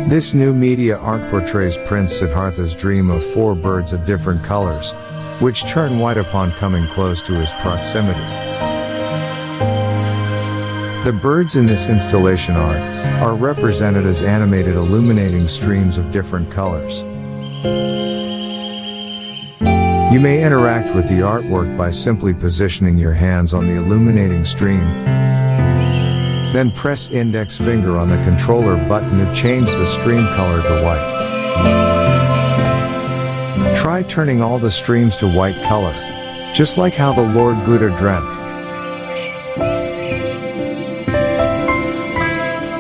This new media art portrays Prince Siddhartha's dream of 4 birds of different colors, which turn white upon coming close to his proximity. The birds in this installation art are represented as animated illuminating streams of different colors. You may interact with the artwork by simply positioning your hands on the illuminating stream. Then press index finger on the controller button to change the stream color to white. Try turning all the streams to white color, just like how the Lord Buddha dreamt.